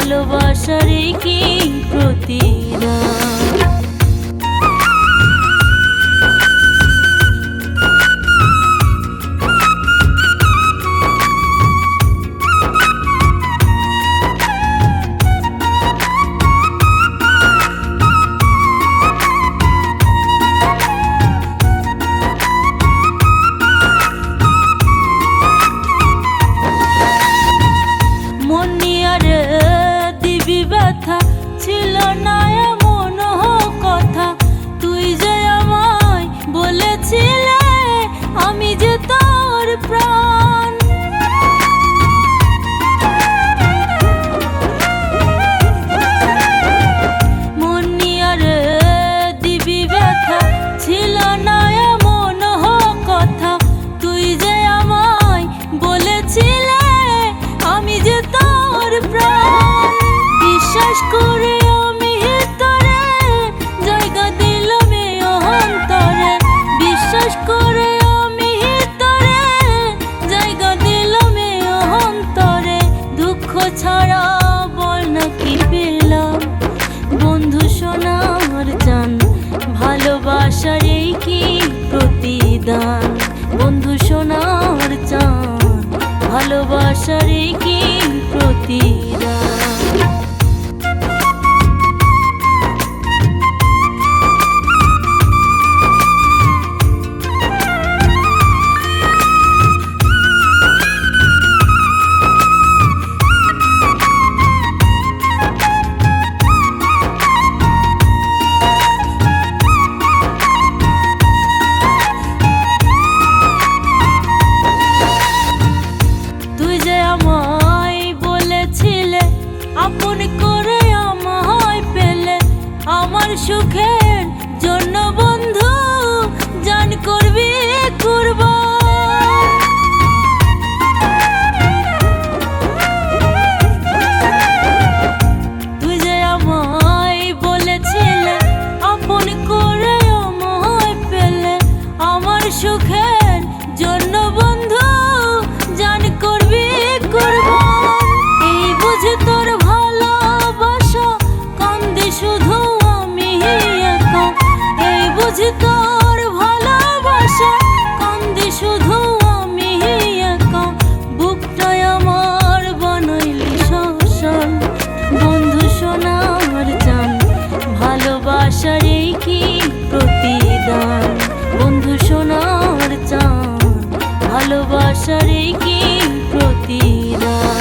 ভালোবাসারই কি প্রতিদান। ছিল না এমন কথা, তুই যে আমায় বলেছিলে আমি যে তোর প্রাণ। মন নিয়ে রে দিবি ব্যথা, ছিল না এমন কথা, তুই যে আমায় বলেছিলে আমি যে তোর প্রাণ। বিশ্বাস করে আমি তোরে জায়গা দিলাম অন্তরে, বিশ্বাস করে আমি তোরে জায়গা দিলাম অন্তরে। দুঃখ ছাড়া বল না কি পেলাম বন্ধু সোনার জান, ভালোবাসার এই কি প্রতিদান। বন্ধু সোনার জান, ভালোবাসার এই কি প্রতিদান। আপন করে আমায় পেলে আমার সুখের জন্য বন্ধু জান করবি কুরবান। তুই যে আমায় বলেছিলে আপন করে আমায় পেলে আমার সুখের জন্য বন্ধু জান করবি কুরবান। এই বুঝে তোর শুধু আমি একা, এই বুঝি তোর ভালোবাসা কান্দি শুধু আমি একা। বুকটাই আমার বানাইলি শ্মশান, বন্ধু সোনার জান, ভালোবাসার এই কি প্রতিদান। বন্ধু সোনার জান, ভালোবাসার এই কি প্রতিদান।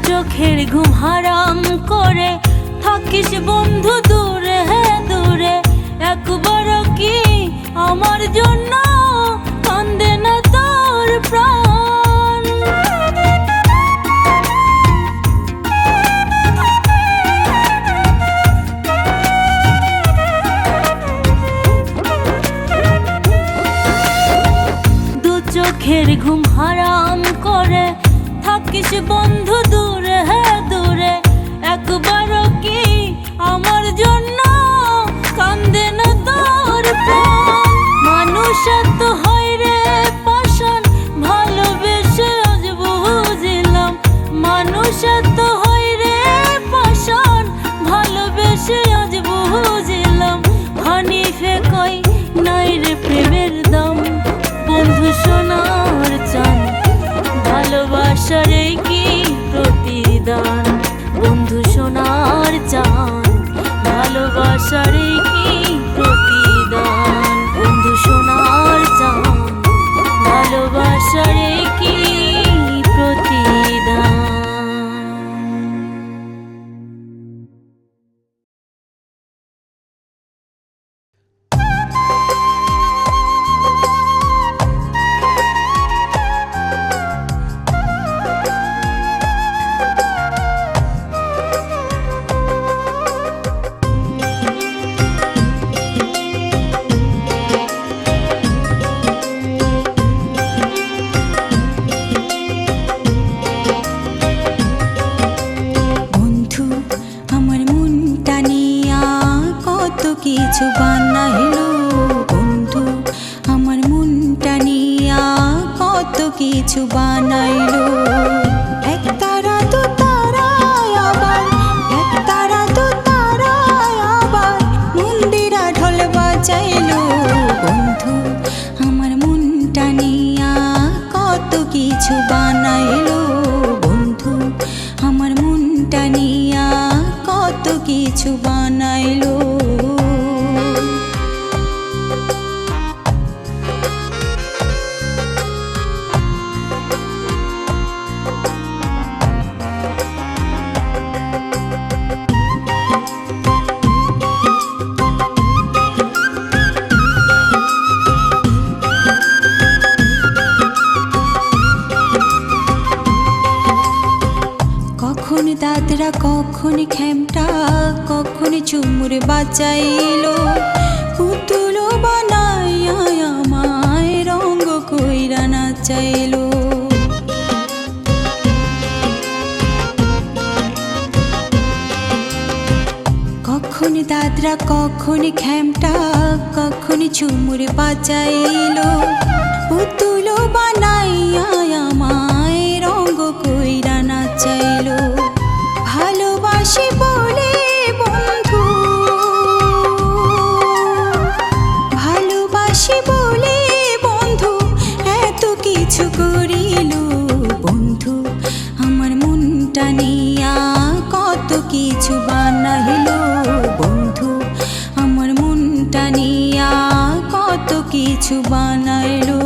চোখের ঘুম হারাম করে থাকিস বন্ধু দূরে দূরে, একবারও কি আমার জন্য কান্দে না তোর প্রাণ। দু চোখের ঘুম হারাম করে থাকিস বন্ধু দূরে দূরে, একবারও কি আমার জন্য কান্দে না তোর প্রাণ। মানুষ এত হয় রে পাষাণ, ভালোবেসে আজ বুঝলাম। মানুষ এত হয় রে পাষাণ, ভালোবেসে আজ বুঝলাম। হানিফে কই নাই রে প্রেমের দাম, বন্ধু সোনার চান, ভালোবাসার এই কি প্রতিদান। বন্ধু সোনার চান, ভালোবাসার এই কি প্রতিদান। বন্ধু সোনার চান, ভালোবাসার এই কি প্রতিদান। কখন দাদরা কখন খেমটা কখন চুমুর বাঁচাইলো পুতুল বানাইয়া আমায় রঙ্গ কইরা নাচাইলো কখন দাদরা কখন খেমটা কখন চুমুর বাঁচাইলো পুতুল বানাইয়া আমায় রঙ্গ কইরা নাচাইলো ভালোবাসি বলে বন্ধু ভালোবাসি বলে বন্ধু এত কিছু করিল বন্ধু আমার মনটা নিয়া কত কিছু বানাইলো বন্ধু আমার মনটা নিয়া কত কিছু বানাইলো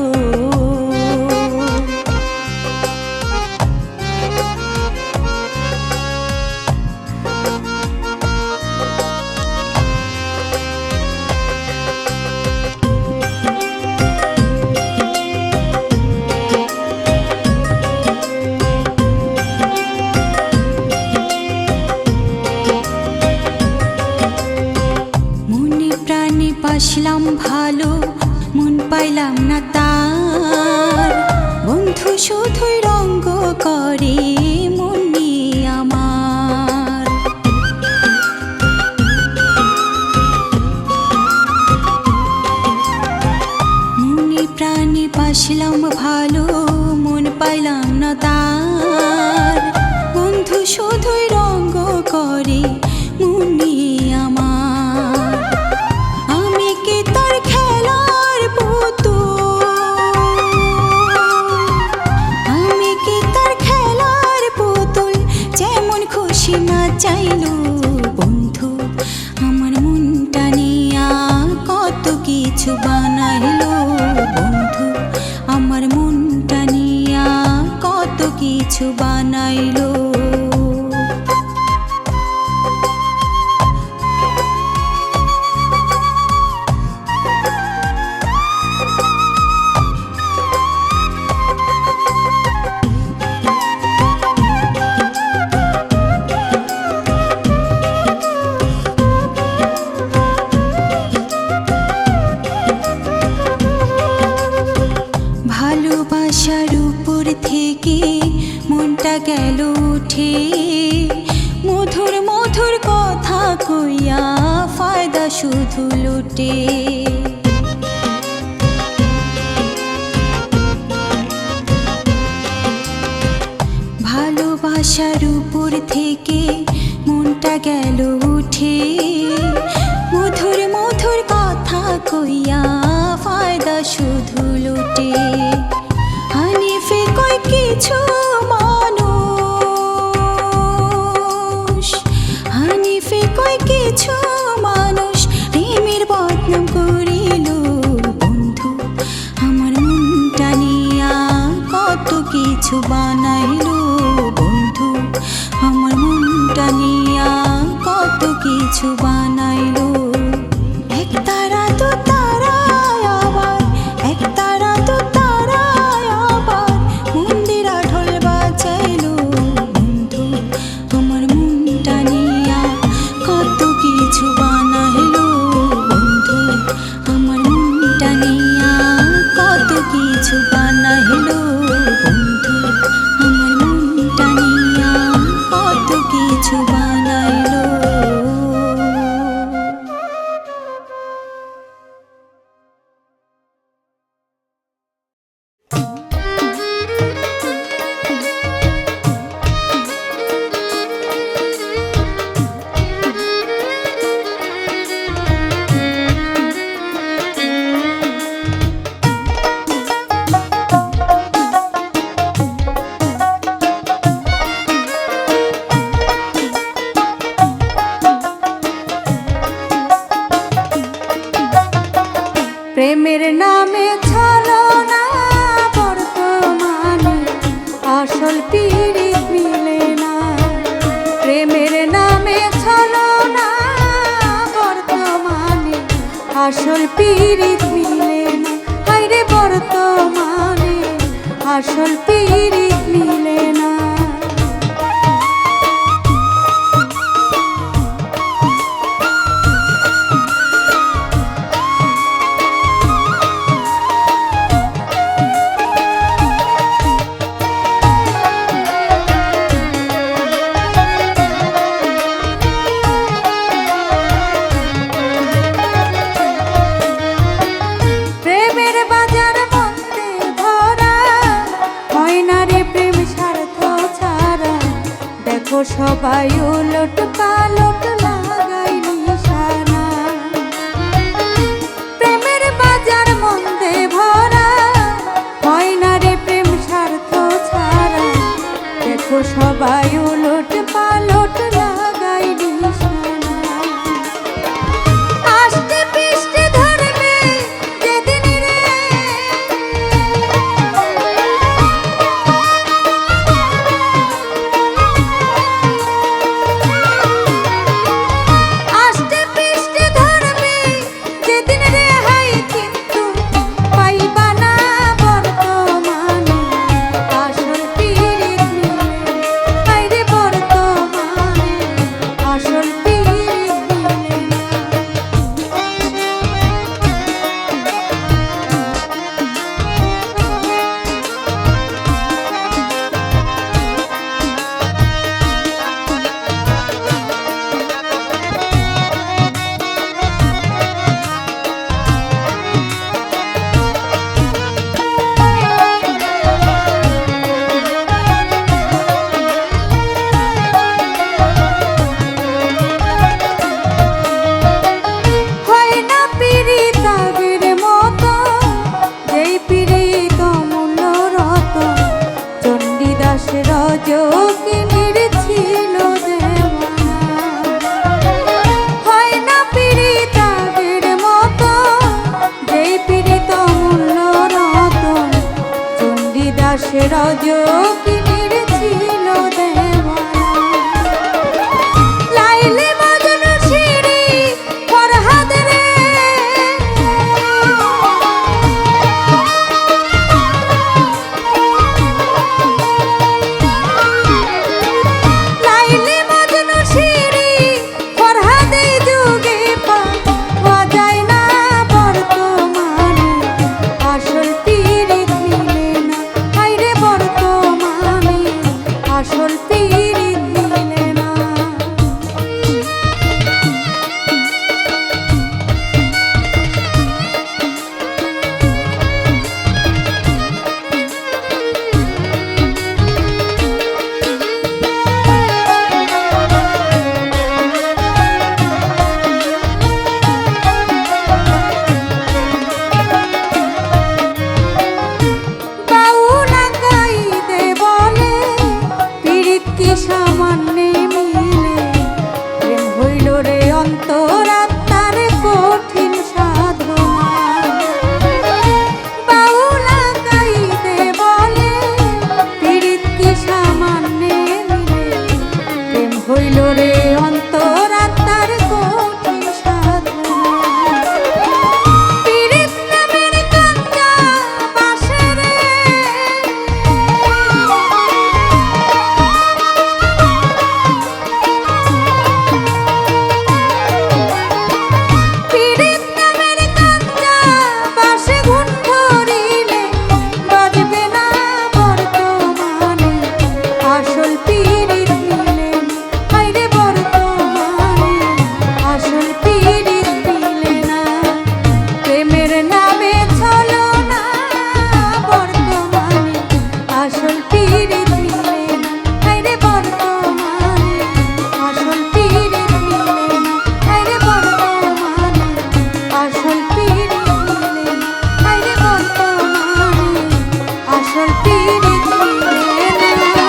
বাসলাম ভালো মন পাইলাম না তার বন্ধু শুধুই রঙ্গ করে মন নিয়ে আমার মনে প্রাণে বাসলাম ভালো মন পাইলাম না তার বন্ধু শুধুই রঙ্গ করে মন নিয়ে আমার চাইলো বন্ধু আমার মনটা নিয়া কত কিছু বানাইলো বন্ধু আমার মনটা নিয়া কত কিছু বানাইলো ভালোবাসার উপর থেকে মনটা গেল উঠে মধুর মধুর কথা কইয়া ফায়দা শুধু লুটে ভালোবাসার উপর থেকে মনটা গেল উঠে মধুর মধুর কথা কইয়া ফায়দা শুধু লুটে হানিফে কই কিছু মানুষ হানিফে কই কিছু মানুষ প্রেমের বদনাম করিল বন্ধু আমার মনটা নিয়া কত কিছু বানাইলো বন্ধু আমার মনটা নিয়া কত কিছু বানাইলো এক তারা তো তারা আবার এক তারা তো তারা আবার মন্দিরা ঢোল বাজাইলো বন্ধু তোমার মনটা নিয়া কত কিছু বানাইলো বন্ধু আমার মনটা নিয়া কত কিছু বানাইলো বন্ধু আমার মনটা নিয়া কত কিছু বানাইলো প্রেমের নামে ছলনা বর্তমানে আসল পীড়িত মিলে না প্রেমের নামে ছলনা বর্তমানে আসল পীড়িত মিলে না হায়রে বর্তমানে আসল পীড়িত মিলে না সবাই উলট পালট লাগাই নিশানা। প্রেমের বাজার মন্দে ভরা, হয় না রে প্রেম স্বার্থ ছাড়া। দেখো সবাই উলট পালট লাগাই নিশানা। আস্তে পিষ্টে ধরবে যেদিন রে, আস্তে পিষ্টে ধরবে যেদিন রে, হাই কিন্তু পাইবা না বর্তমানে আসল পীড়িত মিলে। হাই রে বর্তমানে আসল পীড়িত মিলে না। হয় না পীড়িত আগের মতো, যেই পীড়িত অমূল্য রতন। চণ্ডীদাস রজকিনীর ছিল দেওয়ানা। হয় না পীড়িত আগের মতো, যেই পীড়িত অমূল্য রতন। চণ্ডীদাস রজকিনীর ছিল দেওয়ানা। লাইলি মজনু শিরি ফরহাদ রে, লাইলি মজনু শিরি ফরহাদ এই যুগে পাওয়া যায় না বর্তমানে আসল পীড়িত মিলে না। হাই রে বর্তমানে আসল পীড়িত মিলে না। বাউলা গাইতে বলে পীড়িত কি সামান্যে মিলে। প্রেম হইল রে অন্তরাত্মার কঠিন সাধনা। বাউলা গাইতে বলে পীড়িত কি সামান্যে মিলে। প্রেম হইল রে অন্তরাত্মার কঠিন সাধনা। পীড়িত নামের কাঞ্চা বাসে রে, পীড়িত নামের কাঞ্চা বাসে ঘুণ ধরিলে বাজবে না বর্তমানে আসল পীড়িত মিলে না। হাই রে বর্তমানে আসল পীড়িত মিলে না। প্রেমের নামে ছলনা বর্তমানে আসল পীড়িত মিলে না। হাই রে বর্তমানে আসল পীড়িত মিলে না। হাই রে বর্তমানে আসল পীড়িত মিলে না। হাই রে বর্তমানে আসল পীড়িত মিলে না।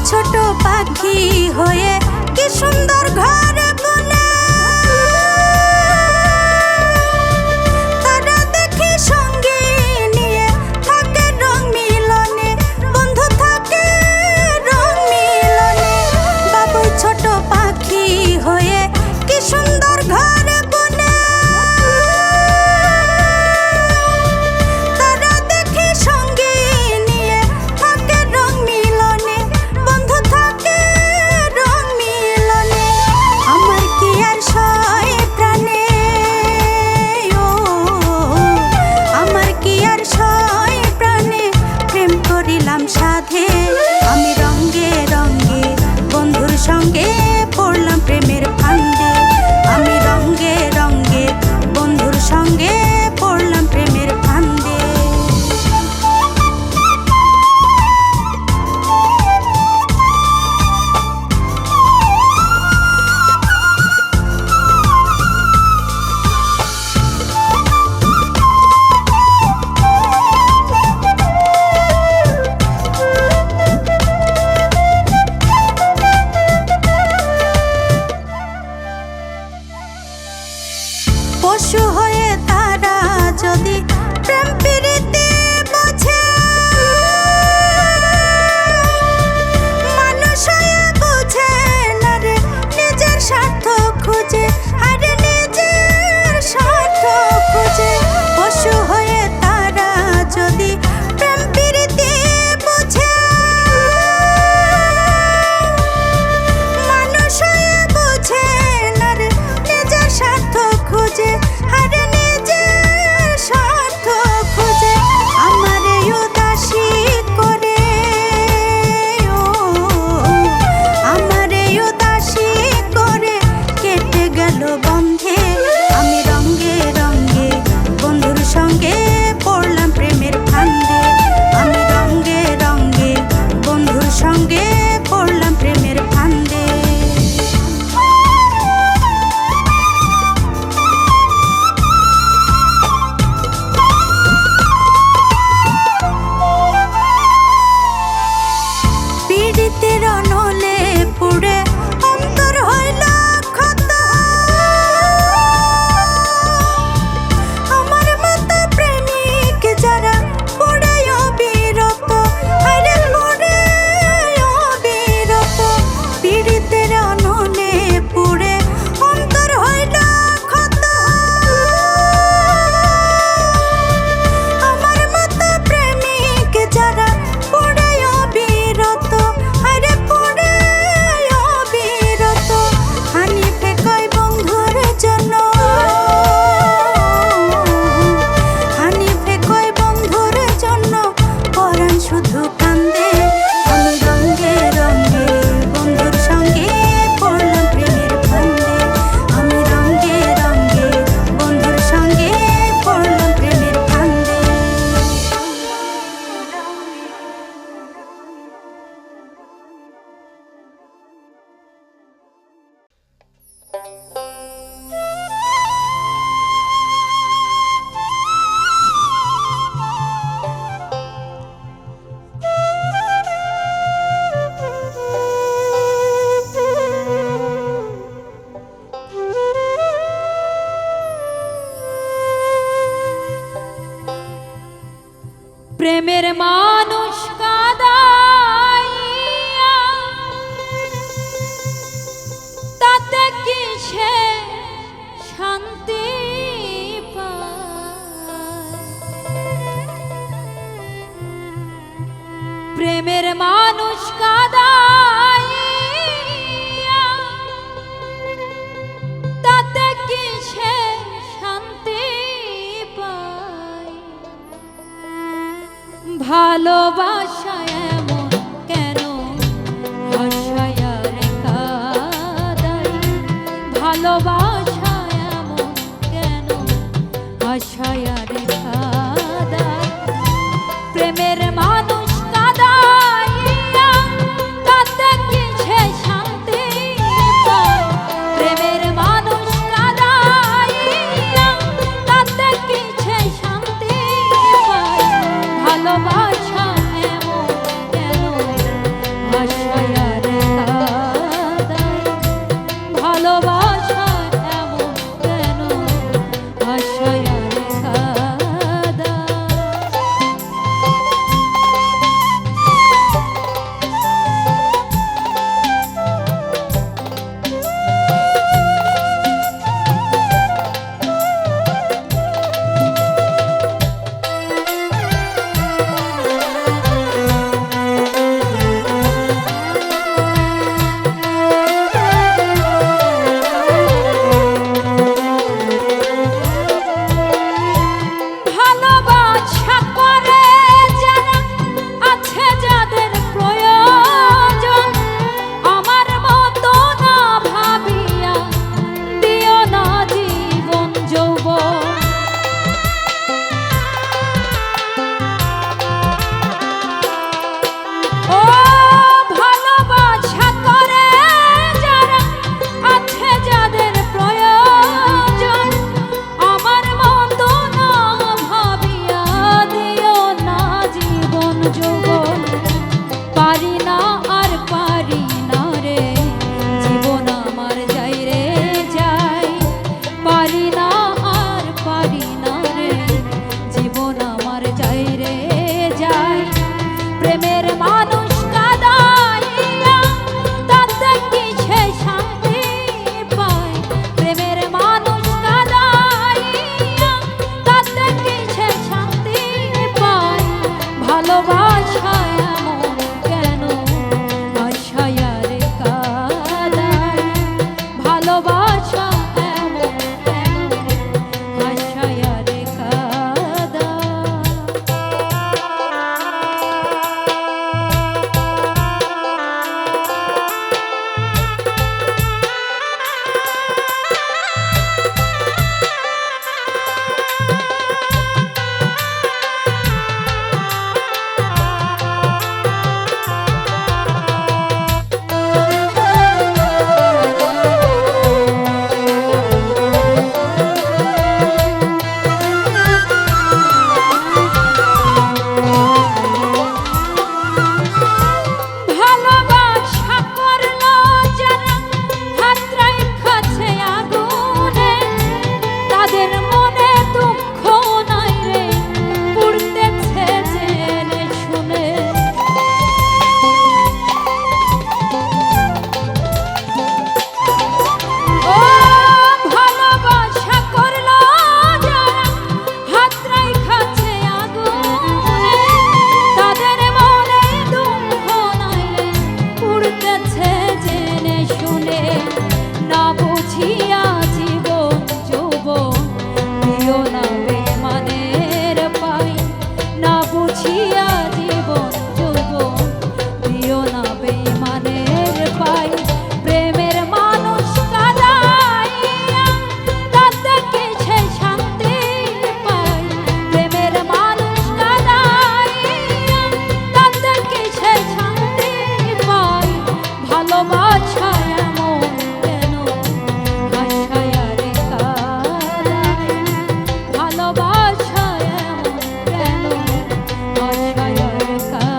ছোট পাখি হয়ে কি সুন্দর ঘর বনে তারা দেখি সঙ্গে নিয়ে থাকে রং মিলনে বন্ধু থাকে রং মিলনে বাবুই ছোট পাখি হয়ে কি সুন্দর ঘর বনে তারা দেখি সঙ্গে নিয়ে থাকে রং মিলনে বন্ধু থাকে রং মিলনে আমার কি আর সয় প্রাণে ও আমার কি আর সয় প্রাণে প্রেম করিলাম সাধে আমি রঙ্গে রঙ্গে বন্ধুর সঙ্গে পড়লাম প্রেমের ফান্দে আমি রঙ্গে রঙ্গে বন্ধুর সঙ্গে পড়লাম প্রেমের ফান্দে পশু হয়ে তারা যদি প্রেম প্রীতি বোঝে মানুষ হয়ে বোঝে না রে নিজের স্বার্থ খুঁজে আরে নিজের স্বার্থ খুঁজে পশু হয়ে তারা যদি প্রেম প্রীতি বোঝে মানুষ হয়ে বোঝে না রে নিজের স্বার্থ খুঁজে আরে নিজের স্বার্থ খুঁজে আমার এই উদাসী করে ও আমার এই উদাসী করে কেটে গেল বন্ধে আমি রঙ্গে রঙ্গে বন্ধুর সঙ্গে পড়লাম প্রেমের ফান্দে আমি রঙ্গে রঙ্গে বন্ধুর সঙ্গে পড়লাম প্রেমের ফান্দে পীড়িতের অনলে পুড়ে অন্তর হইল ক্ষত আমার মতো প্রেমিক যারা পুড়ে অবিরত আরে পুড়ে অবিরত পীড়িতের অনলে পুড়ে অন্তর হইল ক্ষত আমার মতো প্রেমিক যারা পুড়ে অবিরত আরে পুড়ে অবিরত হানিফে কয় বন্ধুর জন্য হানিফে কয় বন্ধুর জন্য পরাণ শুধু কান্দে আমি রঙ্গে রঙ্গে বন্ধুর সঙ্গে পড়লাম প্রেমের ফান্দে আমি রঙ্গে রঙ্গে বন্ধুর সঙ্গে পড়লাম প্রেমের ফান্দে প্রেমের মানুষ কাদাইয়া তাতে কি সে শান্তি পায় প্রেমের মানুষ কাদাইয়া তাতে কি সে শান্তি পায় ভালোবাসা এমন কেন ভাষায়া রে কাদাই ভালোবাসা এমন কেন ভাষায়া রে কাদাই প্রেমের মানুষ কাদাইয়া তাতে কি সে শান্তি পায় প্রেমের মানুষ কাদাইয়া তাতে কি সে শান্তি পায় ভালোবাসা এমন কেন ভাষায়া প্রেমের মানুষ কাঁদাইয়া তাতে কি সে শান্তি পায়? প্রেমের মানুষ কাঁদাইয়া তাতে কি সে শান্তি পায়? ভালোবাসা এমন কেন আশায় রে কাঁদায়? ভালোবাসা এমন কেন আশায় রে কাঁদায়? ভালোবাসা করলো যারা হাত রাইখাছে আগুনে, তাদের মনে দুঃখ নাই রে পুড়তেছে জেনে শুনে। ও ভালোবাসা করলো যারা হাত রাইখাছে আগুনে, তাদের মনে দুঃখ নাই রে পুড়তেছে জেনে শুনে। না বুঝিয়া জীবন যৌবন দিও না বেমানের পাই। না বুঝিয়া জীবন যৌবন দিও না বেমানের পাই। প্রেমের মানুষ কাঁদাইয়া তাতে কি সে শান্তি পায়? প্রেমের মানুষ কাঁদাইয়া তাতে কি সে শান্তি পায়? ভালোবাসা এমন কেন আশায় রে কাঁদায়? ভালোবাসা এমন কেন আশায় রে কাঁদায়?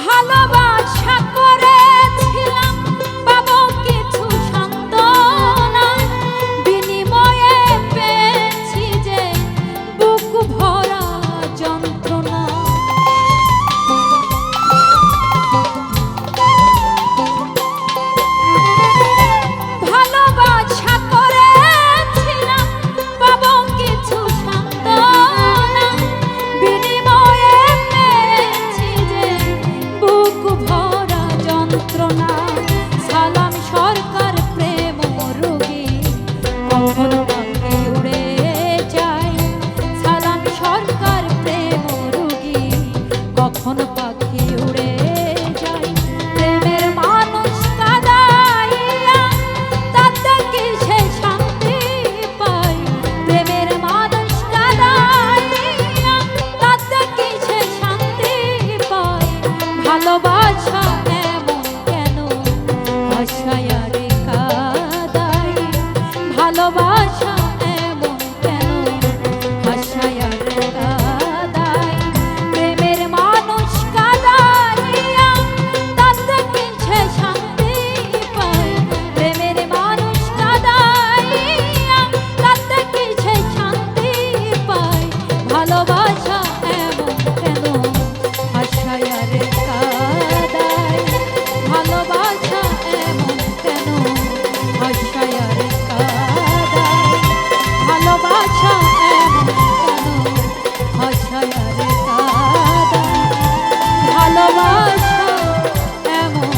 ভালোবাসা করেছিলাম পাবো কিছু সান্ত্বনা, বিনিময়ে পেয়েছি যে বুক ভরা যন্ত্রণা। ভালোবাসা করেছিলাম পাবো কিছু সান্ত্বনা, বিনিময়ে পেয়েছি যে বুক ভরা যন্ত্রণা। সালাম সরকার প্রেম রোগী কখন পাখি উড়ে যায়? সালাম সরকার প্রেম রোগী কখন পাখি উড়ে যায়? প্রেমের মানুষ কাঁদাইয়া তাতে কি সে শান্তি পায়? প্রেমের মানুষ কাঁদাইয়া তাতে কি সে শান্তি পায়? ভালোবাসা এমন কেন আশায় রে কাঁদায়? ভালোবাসা এমন কেন আশায় রে কাঁদায়? প্রেমের মানুষ কাঁদাইয়া তাতে কি সে শান্তি পায়? প্রেমের মানুষ কাঁদাইয়া তাতে কি সে শান্তি পায়? ভালোবাসা এমন কেন আশায় রে কাঁদায়? ভালোবাসা এমন কেন আশায় রে কাঁদায়? ভালোবাসা এমন কেন আশায় রে কাঁদায়? ভালোবাসা এমন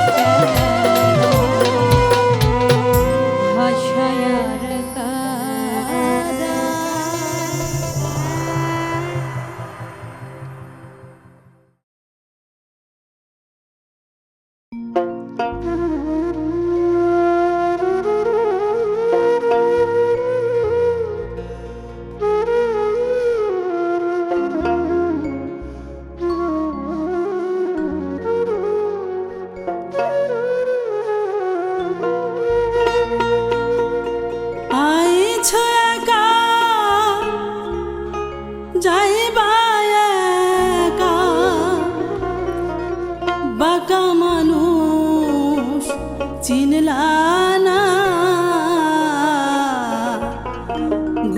কেন আশায় রে কাঁদায়?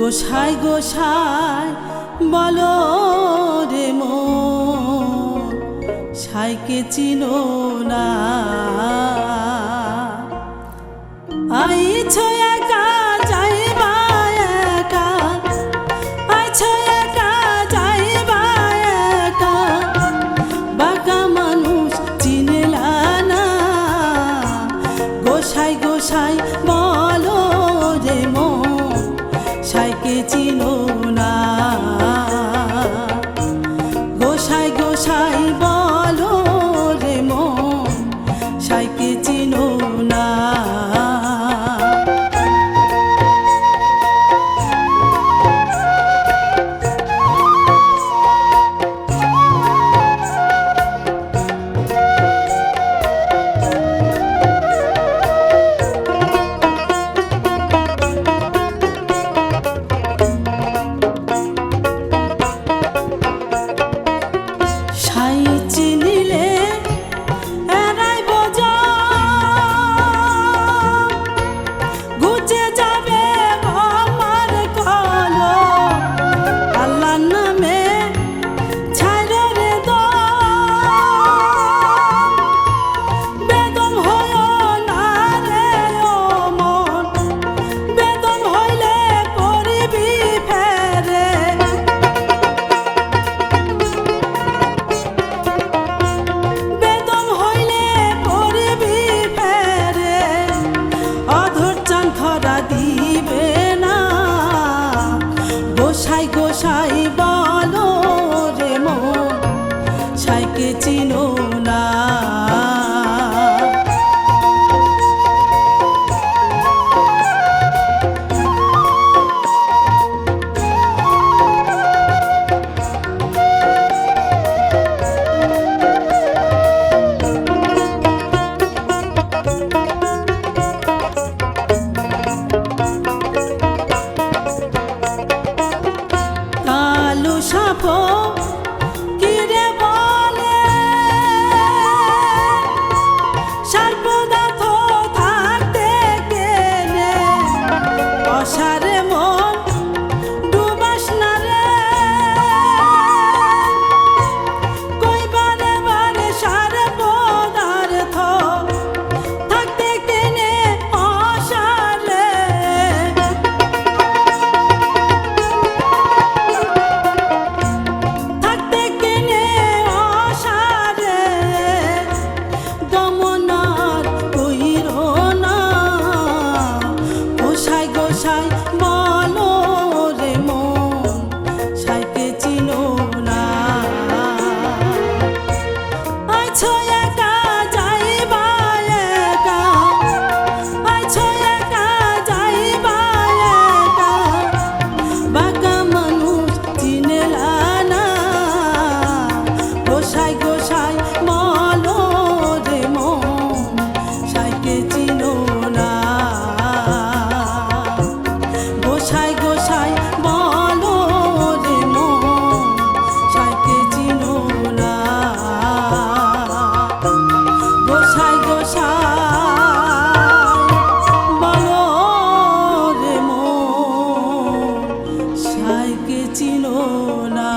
গোসাই গোসাই বলো রে মন সাইকে চিনো না আইছো একা যাইবা একা আইছো একা যাইবা একা বাঁকা মানুষ চিনলা না গোসাই গোসাই বলো রে মন সাইকে চিনো না গোসাই গোসাই বলো রে মন সাইকে চিনো না সাই চিনিলে এরাই বোঝা ঘুচে যাবে আমার কলো আল্লাহর নামে ছাইরো রে বেদম হয় না রে ও মন বেদম হইলে পড়বি ফেরে বেদম হইলে পড়বি ফেরে অধর চান ধরা দিবে না গোসাই গোসাই বলো রে মন সাইকে চিনো না কালো সাপ কিরে বলে সর্বদাথ থাকতে গেলে অসারে মন ডুবাস না রে কইবারে বারে সারে পদার্থ থাকতে গেলে অসারে থাকতে কেনে অসারে দমনার কইরো না গোসাই গোসাই বলো রে মন সাইকে চিনো না আইছো একা যাইবা একা আইছো একা যাইবা একা বাঁকা মানুষ চিনলা না গোসাই গোসাই বলো রে মন সাইকে চিনো না গোসাই গোসাই বলো রে মন সাইকে চিনো না গোসাই গোসাই বলো রে মন সাইকে চিনো না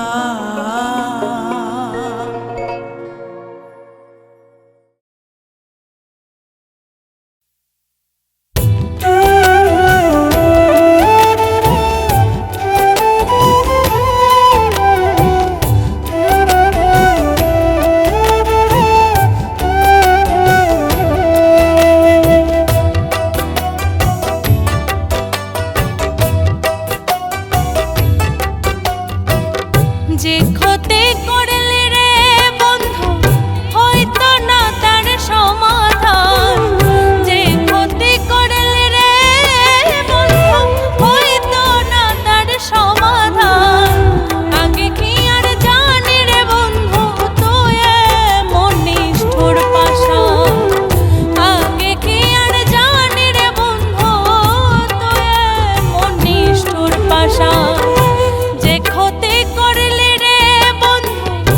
যে ক্ষতি করলে রে বন্ধু হয়তো না তার সমাধান যে ক্ষতি করলে রে বন্ধু হয়তো না তার সমাধান আগে কি আর জানি রে বন্ধু তুই এমন নিষ্ঠুর পাষাণ আগে কি আর জানি রে বন্ধু তুই এমন নিষ্ঠুর পাষাণ যে ক্ষতি করলে রে বন্ধু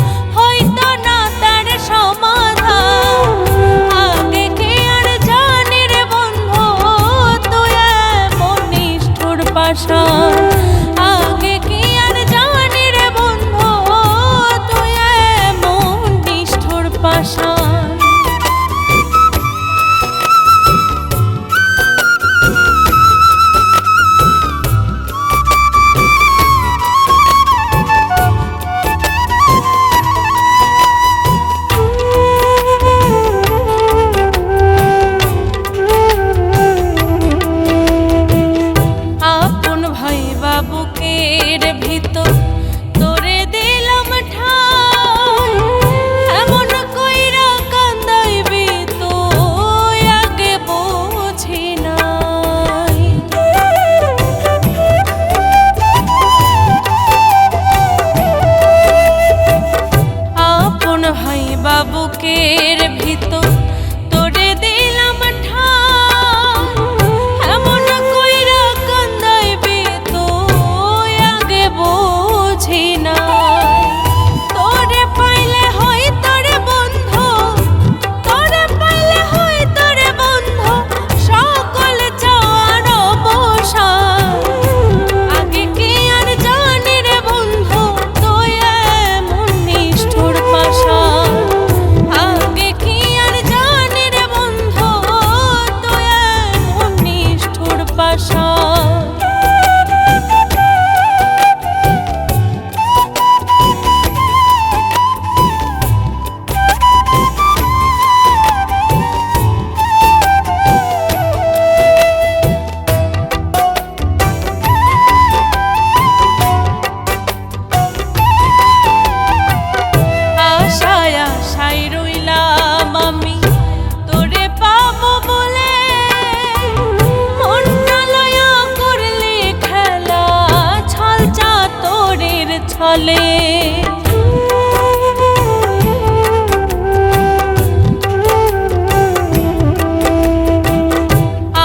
ছলে।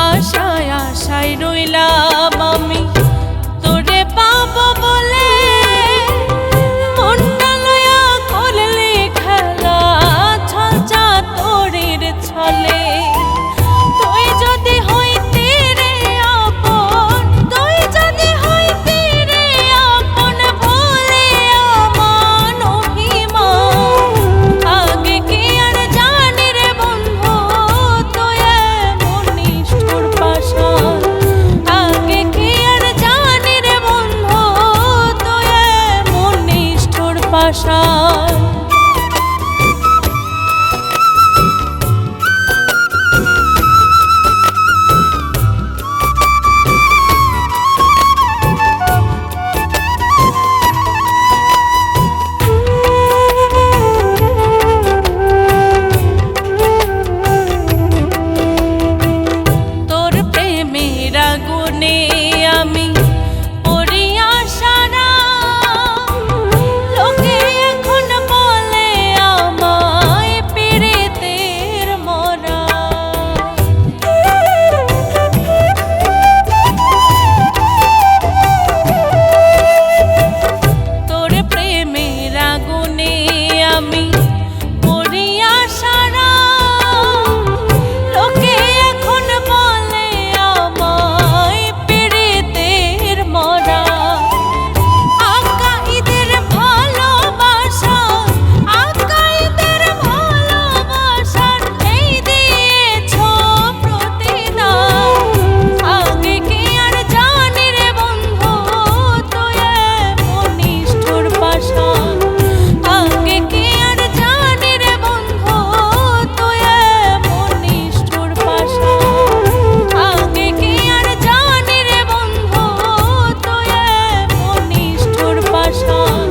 আশায় আশায় রইলাম আমি তোরে পাবো বলে, মনটা লয়া করলি খেলা ছল চাতুরীর ছলে। তুই যদি হইতি রে আপন, তুই যদি হইতি রে আপন, ভুলে আমার অভিমান। আগে কি আর জানি রে বন্ধু তুই এমন নিষ্ঠুর পাষাণ। আগে কি আর জানি রে বন্ধু তুই এমন নিষ্ঠুর পাষাণ। তোর প্রেমের আগুনে আমি পড়িয়া সারা, লোকে এখন বলে আমায় পীড়িতের মরা। তোর প্রেমের আগুনে আমি পড়িয়া সারা, লোকে এখন বলে আমায় পীড়িতের মরা। আকাইদের ভালোবাসা, আকাইদের ভালোবাসার এই দিয়েছ প্রতিদান। আগে কি আর জানি রে বন্ধু তুই এমন নিষ্ঠুর পাষাণ। আগে কি আর জানি রে বন্ধু তুই এমন নিষ্ঠুর পাষাণ। আগে কি আর জানি রে বন্ধু তুই এমন নিষ্ঠুর পাষাণ।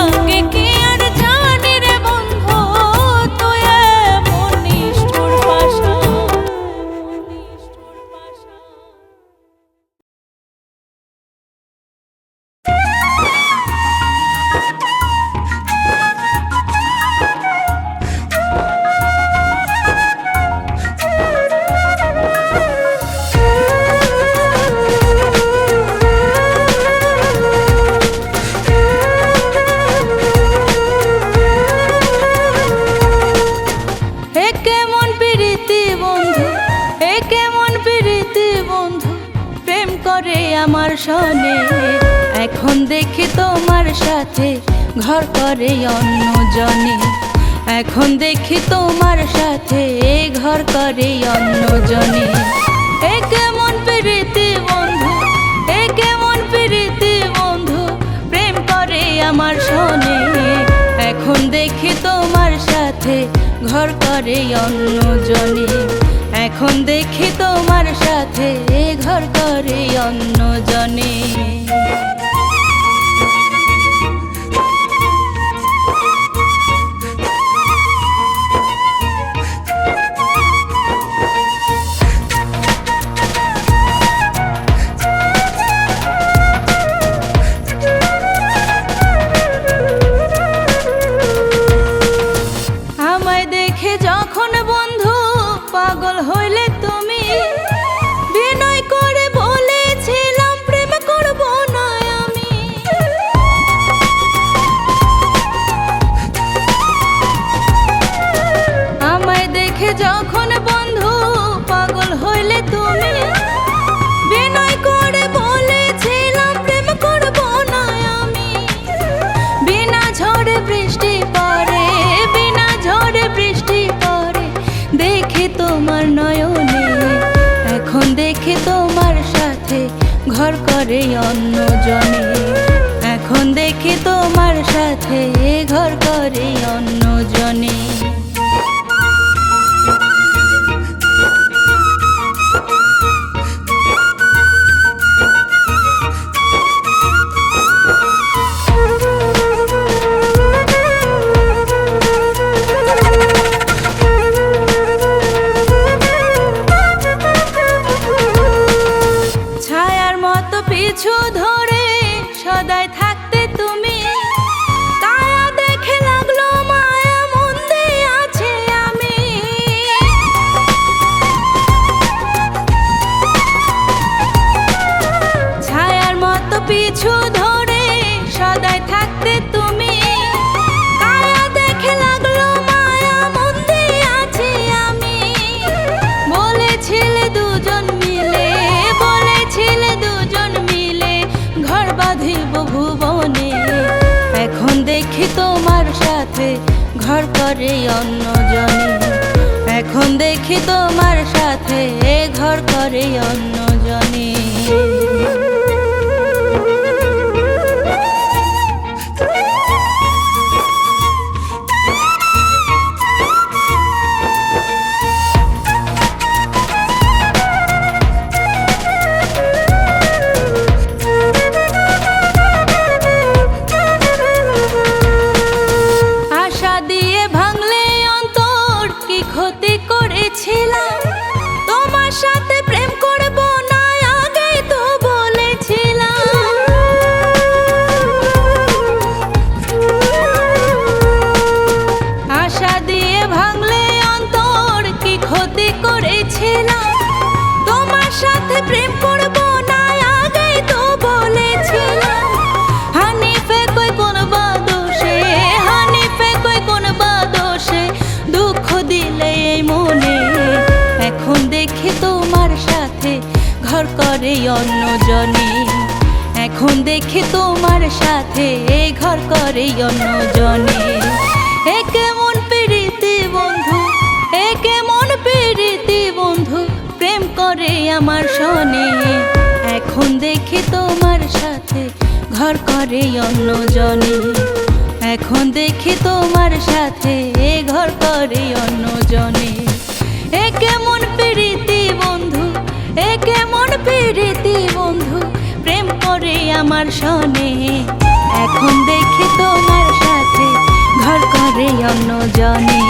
আগে কি আর জানি রে বন্ধু তুই এমন নিষ্ঠুর পাষাণ। এ কেমন প্রীতি বন্ধু, এ কেমন প্রীতি বন্ধু, প্রেম করে আমার সনে। এখন দেখি তোমার সাথে ঘর করে অন্যজনে। এখন দেখি তোমার সাথে ঘর করে অন্যজনে। এ কেমন প্রীতি বন্ধু, এ কেমন প্রীতি বন্ধু, প্রেম করে আমার সনে। এখন দেখি তোমার সাথে ঘর করে অন্যজনে। এখন দেখি তোমার সাথে ঘর করে অন্যজনে। আমায় দেখে যখন বন্ধু পাগল হইলে তুমি, বিনয় করে বলেছিলাম প্রেম করব না আমি। আমায় দেখে যখন বন্ধু পাগল হইলে তুমি, বিনয় করে বলেছিলাম প্রেম করব না আমি। বিনা ঝড়ে বৃষ্টি পড়ে, বিনা ঝড়ে বৃষ্টি পড়ে, দেখি তোমার নয়নে। এখন দেখি তোমার সাথে ঘর করে অন্যজনে। এখন দেখি তোমার সাথে ঘর করে অন্যজনে। পিছু ধরে সদাই থাকতে তুমি, ঘর করে অন্য জনে। এখন দেখি তোমার সাথে ঘর করে অন্য জনে। আশা দিয়ে ভাঙলে অন্তর, কি ক্ষতি করেছিলাম। তোমার সাথে প্রেম করব না, আগেই তো বলেছিলাম। আশা দিয়ে ভাঙলে অন্তর, কি ক্ষতি করেছিলাম। তোমার সাথে প্রেম করব না, আগেই তো বলেছিলাম। হানিফে কই কোন বাদোষে, হানিফে কই কোন বাদোষে দুঃখ দিলে এই মনে। এখন দেখি তোমার সাথে ঘর করে অন্য জনে। এখন দেখি তোমার সাথে ঘর করে অন্য জনে। এ কেমন প্রীতি বন্ধু, এ কেমন প্রীতি বন্ধু, প্রেম করে আমার সনে। এখন দেখি তোমার সাথে ঘর করে অন্য জনে। এখন দেখি তোমার সাথে ঘর করে অন্য জনে। এ কেমন প্রীতি বন্ধু, এ কেমন প্রীতি বন্ধু, প্রেম করে আমার সনে। এখন দেখি তোমার সাথে ঘর করে অন্য জনে।